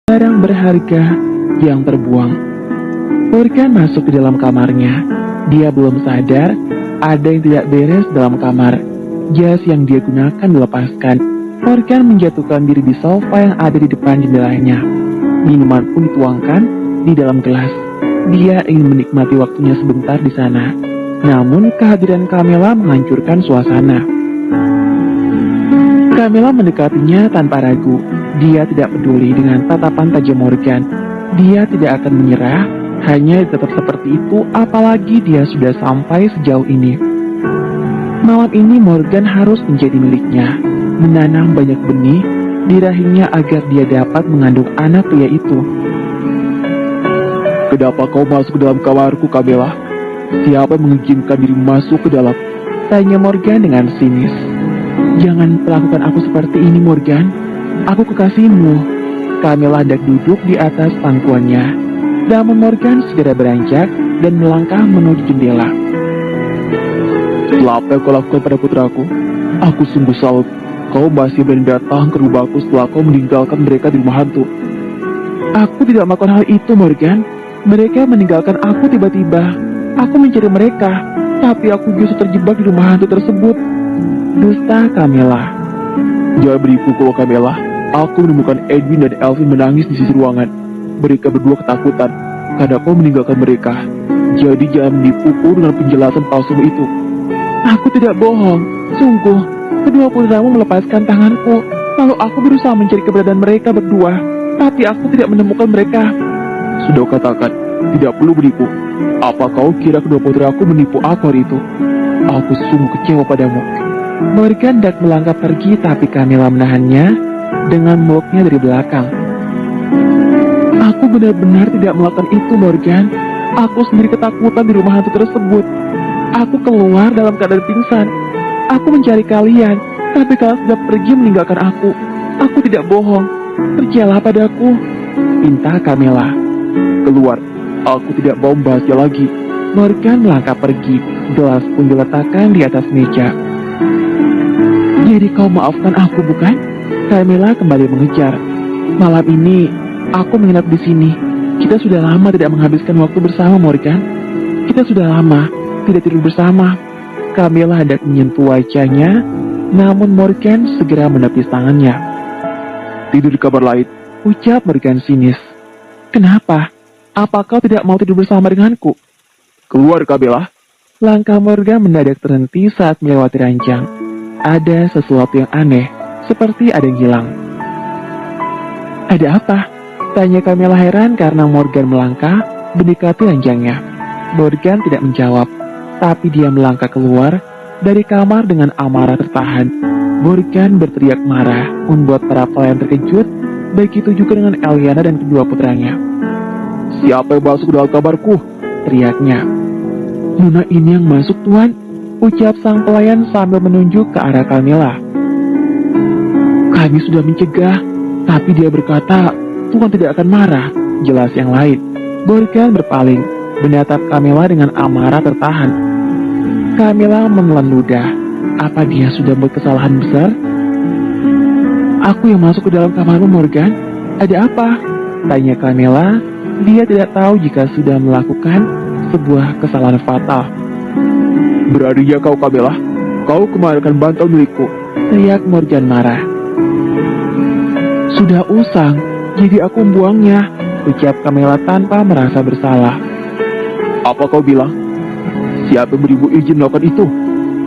barang berharga yang terbuang. Morgan masuk ke dalam kamarnya. Dia belum sadar ada yang tidak beres dalam kamar. Jas yang dia gunakan dilepaskan. Morgan menjatuhkan diri di sofa yang ada di depan jendelanya. Minuman pun dituangkan di dalam gelas. Dia ingin menikmati waktunya sebentar di sana. Namun kehadiran Camilla menghancurkan suasana. Camilla mendekatinya tanpa ragu. Dia tidak peduli dengan tatapan tajam Morgan. Dia tidak akan menyerah, hanya tetap seperti itu apalagi dia sudah sampai sejauh ini. Malam ini Morgan harus menjadi miliknya, menanam banyak benih di rahimnya agar dia dapat mengandung anak pria itu. Kenapa kau masuk ke dalam kamarku, Camilla? Siapa yang mengizinkan diri masuk ke dalam? Tanya Morgan dengan sinis. Jangan perlakukan aku seperti ini, Morgan. Aku kekasihmu. Camilla hendak duduk di atas pangkuannya. Namun Morgan segera beranjak dan melangkah menuju jendela. Setelah apa yang kau lakukan pada putraku, aku sungguh salut. Kau masih berani datang ke rumahku setelah kau meninggalkan mereka di rumah hantu. Aku tidak melakukan hal itu, Morgan. Mereka meninggalkan aku tiba-tiba. Aku mencari mereka, tapi aku justru terjebak di rumah hantu tersebut. Dusta Camilla. Jangan beribu kau, Camilla. Aku menemukan Edwin dan Elvin menangis di sisi ruangan. Mereka berdua ketakutan karena kau meninggalkan mereka. Jadi jangan menipuku dengan penjelasan palsumu itu. Aku tidak bohong. Sungguh, kedua putramu melepaskan tanganku. Lalu aku berusaha mencari keberadaan mereka berdua, tapi aku tidak menemukan mereka. Sudah katakan, tidak perlu menipu. Apa kau kira kedua putraku menipu aku hari itu? Aku sungguh kecewa padamu. Morgan hendak melangkah pergi, tapi Camilla menahannya dengan meluknya dari belakang. Aku benar-benar tidak melakukan itu, Morgan. Aku sendiri ketakutan di rumah hantu tersebut. Aku keluar dalam keadaan pingsan. Aku mencari kalian, tapi kalian sudah pergi meninggalkan aku. Aku tidak bohong. Percayalah padaku, pinta Camilla. Keluar, aku tidak mau membahasnya lagi. Morgan melangkah pergi. Gelas pun diletakkan di atas meja. Jadi kau maafkan aku, bukan? Camilla kembali mengejar. Malam ini aku menginap di sini. Kita sudah lama tidak menghabiskan waktu bersama, Morgan. Kita sudah lama tidak tidur bersama. Camilla hendak menyentuh wajahnya, namun Morgan segera menepis tangannya. Tidur di kamar lain, ucap Morgan sinis. Kenapa? Apa kau tidak mau tidur bersama denganku? Keluar, Camilla. Langkah Morgan mendadak terhenti saat melewati ranjang. Ada sesuatu yang aneh, seperti ada yang hilang. Ada apa? Tanya Camilla heran karena Morgan melangkah mendekati ranjangnya. Morgan tidak menjawab, tapi dia melangkah keluar dari kamar dengan amarah tertahan. Morgan berteriak marah, membuat para pelayan terkejut, begitu juga dengan Eliana dan kedua putranya. Siapa yang masuk ke dalam kamarku? Teriaknya. Nona ini yang masuk, Tuan, ucap sang pelayan sambil menunjuk ke arah Camilla. Kami sudah mencegah, tapi dia berkata, Tuan tidak akan marah, jelas yang lain. Morgan berpaling, menatap Camilla dengan amarah tertahan. Camilla menelan ludah. Apa dia sudah membuat kesalahan besar? Aku yang masuk ke dalam kamarmu, Morgan. Ada apa? Tanya Camilla. Dia tidak tahu jika sudah melakukan sebuah kesalahan fatal. Beraninya kau, Camilla. Kau kemarin bantal milikku. Teriak Morgan marah. Sudah usang, jadi aku membuangnya, ucap Camilla tanpa merasa bersalah. Apa kau bilang? Siapa yang beribu izin melakukan itu?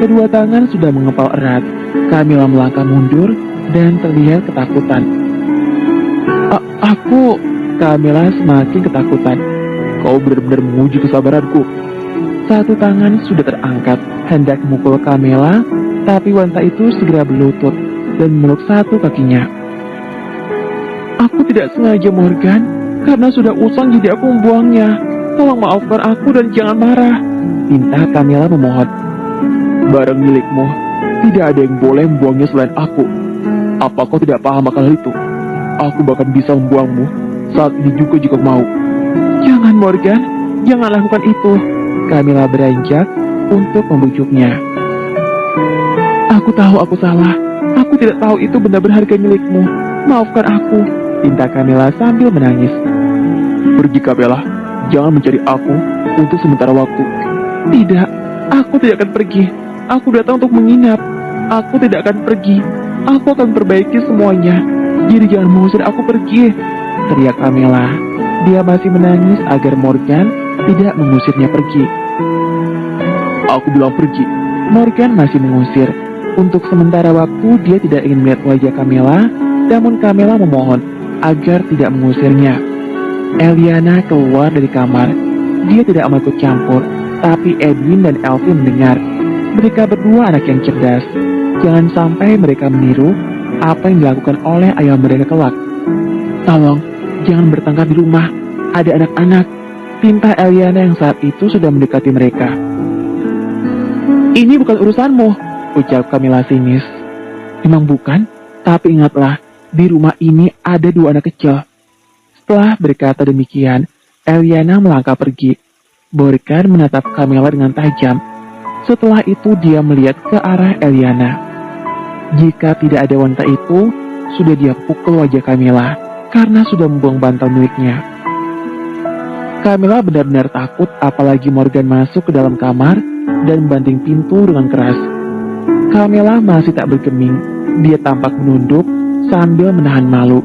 Kedua tangan sudah mengepal erat. Camilla melangkah mundur dan terlihat ketakutan. Camilla semakin ketakutan. Kau benar-benar menguji kesabaranku. Satu tangan sudah terangkat, hendak memukul Camilla, tapi wanita itu segera berlutut dan memeluk satu kakinya. Aku tidak sengaja, Morgan, karena sudah usang jadi aku membuangnya. Tolong maafkan aku dan jangan marah, pinta Camilla memohon. Barang milikmu, tidak ada yang boleh membuangnya selain aku. Apa kau tidak paham akan hal itu? Aku bahkan bisa membuangmu saat ini juga jika mau. Jangan, Morgan, jangan lakukan itu. Camilla beranjak untuk membujuknya. Aku tahu aku salah. Aku tidak tahu itu benda berharga milikmu. Maafkan aku. pinta Camilla sambil menangis. Pergi Camilla, jangan mencari aku untuk sementara waktu. Tidak, aku tidak akan pergi. Aku datang untuk menginap. Aku tidak akan pergi. Aku akan perbaiki semuanya. Jadi jangan mengusir aku pergi, teriak Camilla. Dia masih menangis agar Morgan tidak mengusirnya pergi. Aku bilang pergi. Morgan masih mengusir. Untuk sementara waktu dia tidak ingin melihat wajah Camilla, namun Camilla memohon agar tidak mengusirnya. Eliana keluar dari kamar. Dia tidak mau ikut campur, tapi Edwin dan Elvin mendengar. Mereka berdua anak yang cerdas. Jangan sampai mereka meniru apa yang dilakukan oleh ayah mereka kelak. Tolong, jangan bertengkar di rumah. Ada anak-anak. Pinta Eliana yang saat itu sudah mendekati mereka. Ini bukan urusanmu, ucap Camilla sinis. Memang bukan, tapi ingatlah, di rumah ini ada 2 anak kecil. Setelah berkata demikian, Eliana melangkah pergi. Morgan menatap Camilla dengan tajam. Setelah itu dia melihat ke arah Eliana. Jika tidak ada wanita itu, sudah dia pukul wajah Camilla karena sudah membuang bantal miliknya. Camilla benar-benar takut, apalagi Morgan masuk ke dalam kamar dan membanting pintu dengan keras. Camilla masih tak bergeming. Dia tampak menunduk sambil menahan malu.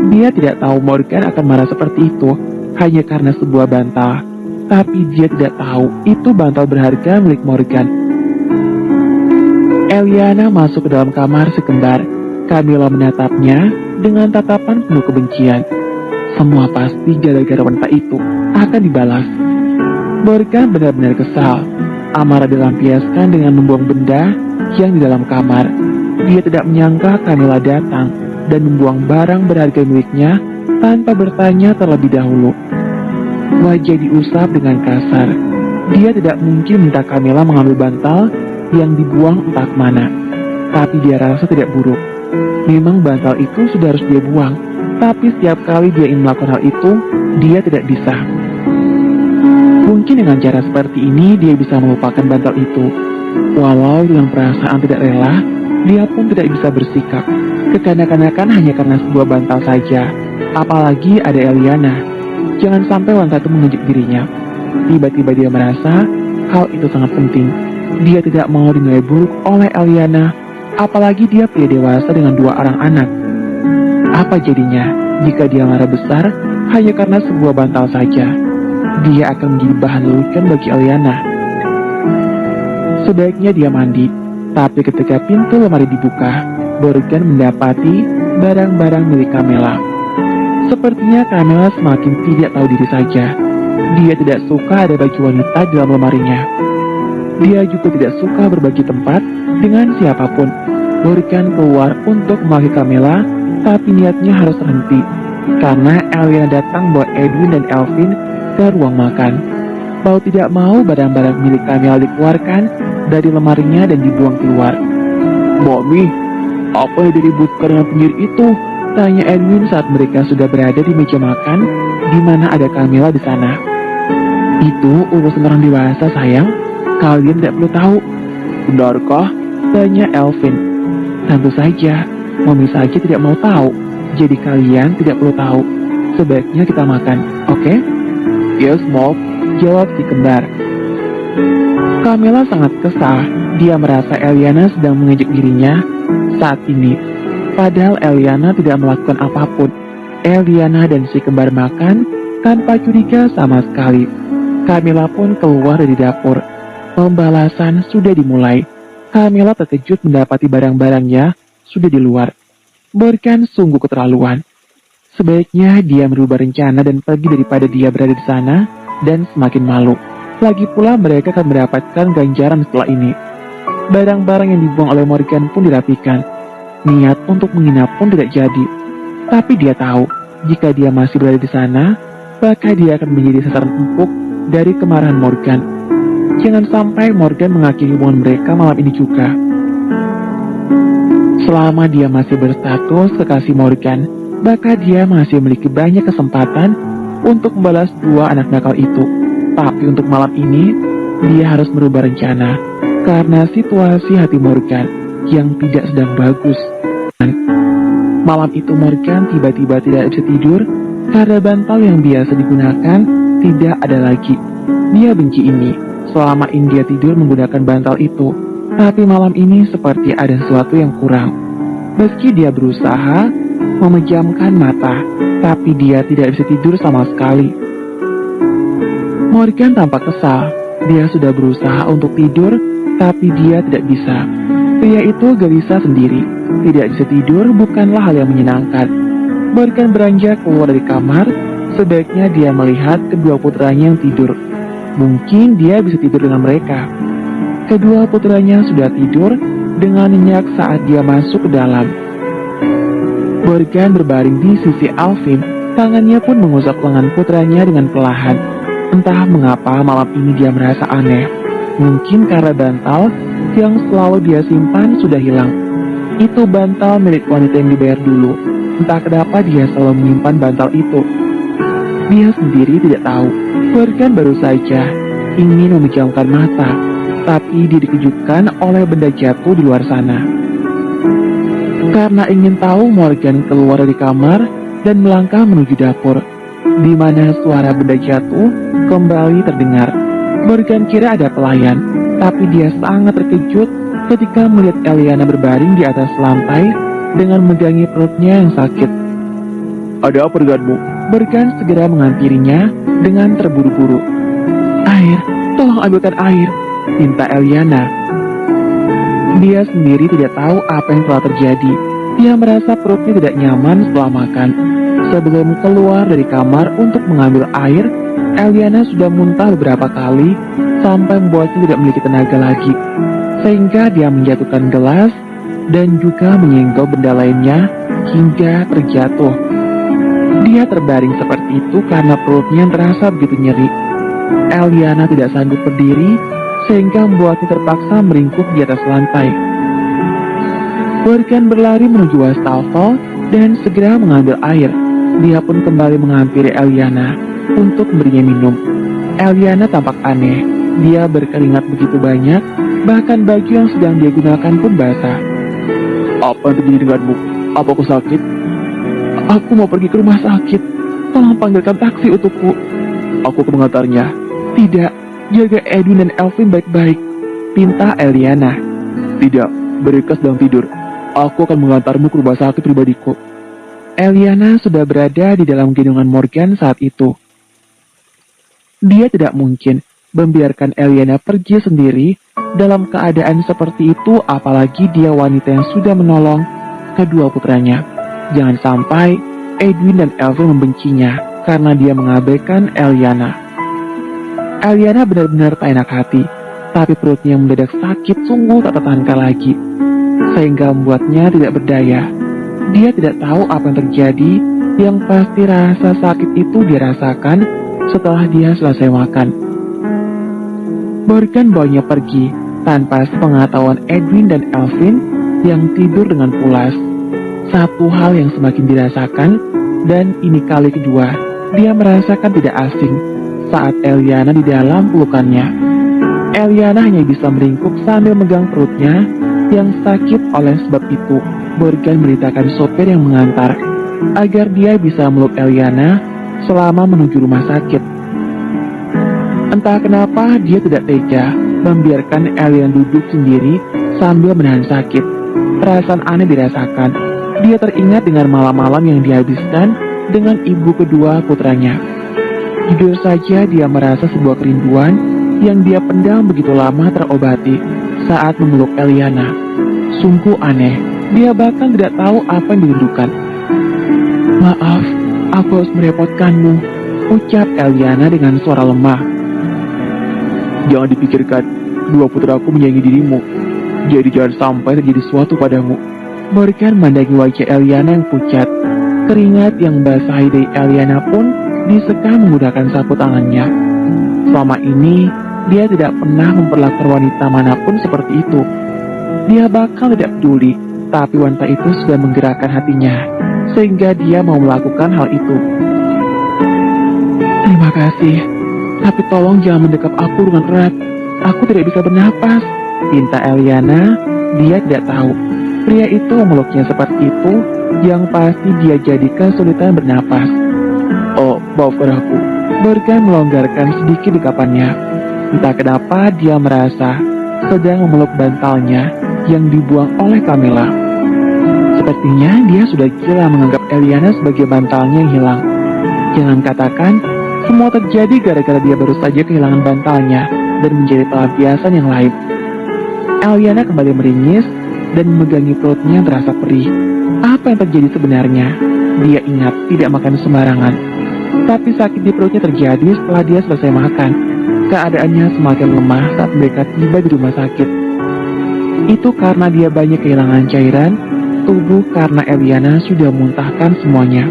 Dia tidak tahu Morgan akan marah seperti itu hanya karena sebuah bantal. Tapi dia tidak tahu itu bantal berharga milik Morgan. Eliana masuk ke dalam kamar si kembar. Camilla menatapnya dengan tatapan penuh kebencian. Semua pasti gara-gara wanita itu akan dibalas. Morgan benar-benar kesal. Amarah dilampiaskan dengan membuang benda yang di dalam kamar. Dia tidak menyangka Camilla datang dan membuang barang berharga miliknya tanpa bertanya terlebih dahulu. Wajah diusap dengan kasar. Dia tidak mungkin minta Camilla mengambil bantal yang dibuang entah kemana. Tapi dia rasa tidak buruk. Memang bantal itu sudah harus dia buang. Tapi setiap kali dia ingin melakukan hal itu, dia tidak bisa. Mungkin dengan cara seperti ini dia bisa melupakan bantal itu. Walau dengan perasaan tidak rela, dia pun tidak bisa bersikap. Kekanak-kanakan hanya karena sebuah bantal saja. Apalagi ada Eliana. Jangan sampai wanita itu mengejek dirinya. Tiba-tiba dia merasa hal itu sangat penting. Dia tidak mau dinilai buruk oleh Eliana. Apalagi dia pria dewasa dengan 2 orang anak. Apa jadinya jika dia marah besar hanya karena sebuah bantal saja? Dia akan menjadi bahan lelucon bagi Eliana. Sebaiknya dia mandi. Tapi ketika pintu lemari dibuka, Morgan mendapati barang-barang milik Camilla. Sepertinya Camilla semakin tidak tahu diri saja. Dia tidak suka ada baju wanita di dalam lemarinya. Dia juga tidak suka berbagi tempat dengan siapapun. Morgan keluar untuk memanggil Camilla, tapi niatnya harus terhenti karena Eliana datang bawa Edwin dan Elvin ke ruang makan. Mau tidak mau barang-barang milik Camilla dikeluarkan dari lemarinya dan dibuang keluar. Mami, apa yang diributkan dengan penyihir itu? Tanya Edwin saat mereka sudah berada di meja makan, di mana ada Camilla di sana. Itu urusan orang dewasa, sayang. Kalian tidak perlu tahu. Benarkah? Tanya Elvin. Tentu saja, Mami saja tidak mau tahu. Jadi kalian tidak perlu tahu. Sebaiknya kita makan, oke? Yes, Mom, jawab si kembar. Camilla sangat kesal. Dia merasa Eliana sedang mengejek dirinya saat ini. Padahal Eliana tidak melakukan apapun. Eliana dan si kembar makan tanpa curiga sama sekali. Camilla pun keluar dari dapur. Pembalasan sudah dimulai. Camilla terkejut mendapati barang-barangnya sudah di luar. Morgan sungguh keterlaluan. Sebaiknya dia merubah rencana dan pergi daripada dia berada di sana dan semakin malu. Lagi pula mereka akan mendapatkan ganjaran setelah ini. Barang-barang yang dibuang oleh Morgan pun dirapikan. Niat untuk menginap pun tidak jadi. Tapi dia tahu, jika dia masih berada di sana, maka dia akan menjadi sasaran empuk dari kemarahan Morgan. Jangan sampai Morgan mengakhiri hubungan mereka malam ini juga. Selama dia masih berstatus kekasih Morgan, maka dia masih memiliki banyak kesempatan untuk membalas 2 anak nakal itu. Tapi untuk malam ini, dia harus merubah rencana karena situasi hati Morgan yang tidak sedang bagus. Malam itu Morgan tiba-tiba tidak bisa tidur karena bantal yang biasa digunakan tidak ada lagi. Dia benci ini. Selama ini dia tidur menggunakan bantal itu, tapi malam ini seperti ada sesuatu yang kurang. Meski dia berusaha memejamkan mata, tapi dia tidak bisa tidur sama sekali. Morgan tampak kesal. Dia sudah berusaha untuk tidur, tapi dia tidak bisa. Pria itu gelisah sendiri. Tidak bisa tidur bukanlah hal yang menyenangkan. Morgan beranjak keluar dari kamar. Sebaiknya dia melihat kedua putranya yang tidur. Mungkin dia bisa tidur dengan mereka. Kedua putranya sudah tidur dengan nyenyak saat dia masuk ke dalam. Morgan berbaring di sisi Alvin. Tangannya pun mengusap lengan putranya dengan perlahan. Entah mengapa malam ini dia merasa aneh. Mungkin karena bantal yang selalu dia simpan sudah hilang. Itu bantal milik wanita yang dibayar dulu. Entah kenapa dia selalu menyimpan bantal itu. Dia sendiri tidak tahu. Morgan baru saja ingin memejamkan mata, tapi dia dikejutkan oleh benda jatuh di luar sana. Karena ingin tahu, Morgan keluar dari kamar dan melangkah menuju dapur, di mana suara benda jatuh kembali terdengar. Morgan kira ada pelayan, tapi dia sangat terkejut ketika melihat Eliana berbaring di atas lantai dengan megangi perutnya yang sakit. Ada apa denganmu? Morgan segera menghampirinya dengan terburu-buru. Air, tolong ambilkan air, minta Eliana. Dia sendiri tidak tahu apa yang telah terjadi. Dia merasa perutnya tidak nyaman setelah makan. Sebelum keluar dari kamar untuk mengambil air, Eliana sudah muntah beberapa kali sampai membuatnya tidak memiliki tenaga lagi. Sehingga dia menjatuhkan gelas dan juga menyenggol benda lainnya hingga terjatuh. Dia terbaring seperti itu karena perutnya terasa begitu nyeri. Eliana tidak sanggup berdiri sehingga membuatnya terpaksa meringkuk di atas lantai. Morgan berlari menuju wastafel dan segera mengambil air. Dia pun kembali menghampiri Eliana untuk memberinya minum. Eliana tampak aneh. Dia berkeringat begitu banyak, bahkan baju yang sedang dia gunakan pun basah. Apa yang terjadi denganmu? Apa aku sakit? Aku mau pergi ke rumah sakit. Tolong panggilkan taksi untukku. Aku akan mengantarnya. Tidak, jaga Edwin dan Elvin baik-baik, pinta Eliana. Tidak, mereka sedang tidur. Aku akan mengantarmu ke rumah sakit pribadiku. Eliana sudah berada di dalam gendongan Morgan saat itu. Dia tidak mungkin membiarkan Eliana pergi sendiri dalam keadaan seperti itu, apalagi dia wanita yang sudah menolong kedua putranya. Jangan sampai Edwin dan Elvin membencinya karena dia mengabaikan Eliana. Eliana benar-benar tak enak hati, tapi perutnya yang mendadak sakit sungguh tak tertahankan lagi, sehingga membuatnya tidak berdaya. Dia tidak tahu apa yang terjadi, yang pasti rasa sakit itu dirasakan setelah dia selesai makan. Morgan bawanya pergi tanpa sepengetahuan Edwin dan Elvin yang tidur dengan pulas. Satu hal yang semakin dirasakan, dan ini kali kedua, dia merasakan tidak asing saat Eliana di dalam pelukannya. Eliana hanya bisa meringkuk sambil megang perutnya yang sakit. Oleh sebab itu, Morgan merintahkan sopir yang mengantar agar dia bisa meluk Eliana selama menuju rumah sakit. Entah kenapa dia tidak tega membiarkan Eliana duduk sendiri sambil menahan sakit. Perasaan aneh dirasakan. Dia teringat dengan malam-malam yang dihabiskan dengan ibu kedua putranya. Jujur saja dia merasa sebuah kerinduan yang dia pendam begitu lama terobati saat memeluk Eliana. Sungguh aneh, dia bahkan tidak tahu apa yang dirindukan. Maaf, aku harus merepotkanmu, ucap Eliana dengan suara lemah. Jangan dipikirkan, dua putraku menyayangi dirimu. Jadi jangan sampai terjadi sesuatu padamu. Morgan memandangi wajah Eliana yang pucat. Keringat yang basahi dari Eliana pun disekam menggunakan sapu tangannya. Selama ini, dia tidak pernah memperlakukan wanita manapun seperti itu. Dia bakal tidak peduli, tapi wanita itu sudah menggerakkan hatinya, sehingga dia mau melakukan hal itu. Terima kasih, tapi tolong jangan mendekap aku dengan erat. Aku tidak bisa bernapas, pinta Eliana. Dia tidak tahu Pria itu memeluknya seperti itu, yang pasti dia jadi kesulitan bernapas. Oh, maafkan aku. Morgan melonggarkan sedikit di kapannya. Entah kenapa dia merasa sedang memeluk bantalnya yang dibuang oleh Camilla. Sepertinya dia sudah gila menganggap Eliana sebagai bantalnya yang hilang. Jangan katakan semua terjadi gara-gara dia baru saja kehilangan bantalnya dan menjadi pelampiasan yang lain. Eliana kembali meringis dan memegangi perutnya yang terasa perih. Apa yang terjadi sebenarnya? Dia ingat tidak makan sembarangan. Tapi sakit di perutnya terjadi setelah dia selesai makan. Keadaannya semakin lemah saat mereka tiba di rumah sakit. Itu karena dia banyak kehilangan cairan tubuh karena Eliana sudah muntahkan semuanya.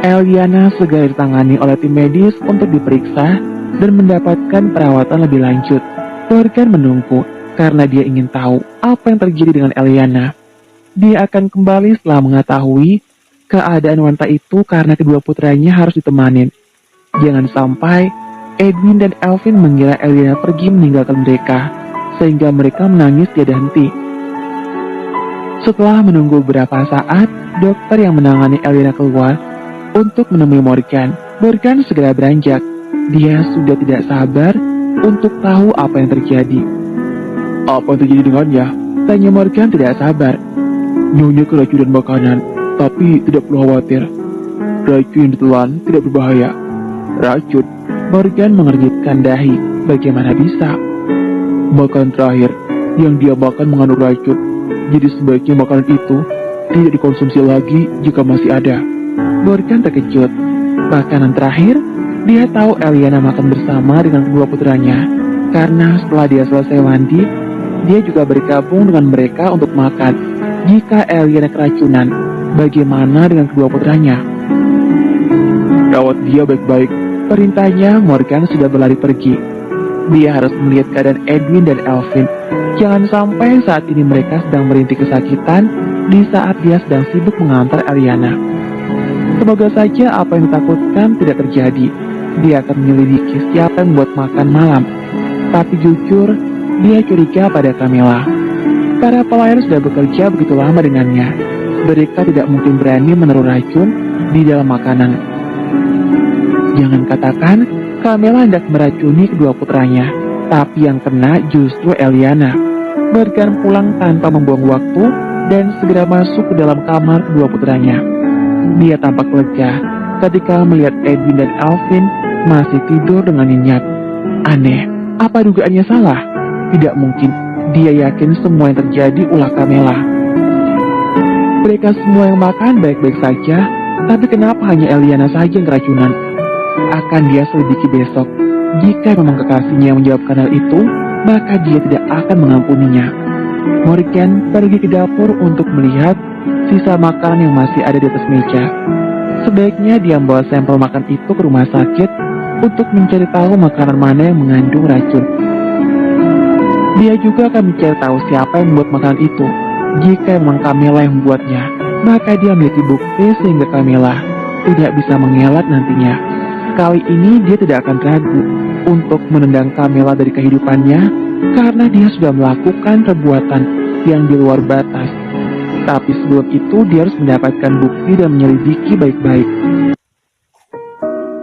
Eliana segera ditangani oleh tim medis untuk diperiksa dan mendapatkan perawatan lebih lanjut. Morgan menunggu karena dia ingin tahu apa yang terjadi dengan Eliana. Dia akan kembali setelah mengetahui keadaan wanita itu karena kedua putranya harus ditemanin. Jangan sampai Edwin dan Elvin mengira Eliana pergi meninggalkan mereka, sehingga mereka menangis tiada henti. Setelah menunggu beberapa saat, dokter yang menangani Eliana keluar untuk menemui Morgan. Morgan segera beranjak. Dia sudah tidak sabar untuk tahu apa yang terjadi. Apa yang terjadi dengannya? Tanya Morgan tidak sabar. Nyonya keracunan makanan, tapi tidak perlu khawatir. Racun yang ditelan tidak berbahaya. Racun? Morgan mengernyitkan dahi. Bagaimana bisa? Makanan terakhir yang dia makan mengandung racun. Jadi sebaiknya makanan itu tidak dikonsumsi lagi jika masih ada. Morgan terkejut. Makanan terakhir, dia tahu Eliana makan bersama dengan kedua putranya. Karena setelah dia selesai mandi, dia juga bergabung dengan mereka untuk makan. Jika Eliana keracunan, bagaimana dengan kedua putranya? Rawat dia baik-baik. Perintahnya, Morgan sudah berlari pergi. Dia harus melihat keadaan Edwin dan Elvin. Jangan sampai saat ini mereka sedang merintih kesakitan di saat dia sedang sibuk mengantar Eliana. Semoga saja apa yang ditakutkan tidak terjadi. Dia akan menyelidiki siapa yang membuat makan malam. Tapi jujur, dia curiga pada Camilla. Para pelayan sudah bekerja begitu lama dengannya. Mereka tidak mungkin berani menaruh racun di dalam makanan. Jangan katakan Camilla hendak meracuni kedua putranya, tapi yang kena justru Eliana. Morgan pulang tanpa membuang waktu dan segera masuk ke dalam kamar kedua putranya. Dia tampak lega ketika melihat Edwin dan Elvin masih tidur dengan nyenyak. Aneh, apa dugaannya salah? Tidak mungkin. Dia yakin semua yang terjadi ulah Camilla. Mereka semua yang makan baik-baik saja, tapi kenapa hanya Eliana saja yang keracunan? Akan dia selidiki besok. Jika memang kekasihnya yang menjawabkan hal itu, maka dia tidak akan mengampuninya. Morgan pergi ke dapur untuk melihat sisa makanan yang masih ada di atas meja. Sebaiknya dia membawa sampel makan itu ke rumah sakit untuk mencari tahu makanan mana yang mengandung racun. Dia juga akan mencari tahu siapa yang membuat makanan itu. Jika memang Camilla yang membuatnya, maka dia memiliki bukti sehingga Camilla tidak bisa mengelak nantinya. Kali ini dia tidak akan ragu untuk menendang Camilla dari kehidupannya karena dia sudah melakukan perbuatan yang di luar batas. Tapi sebelum itu dia harus mendapatkan bukti dan menyelidiki baik-baik.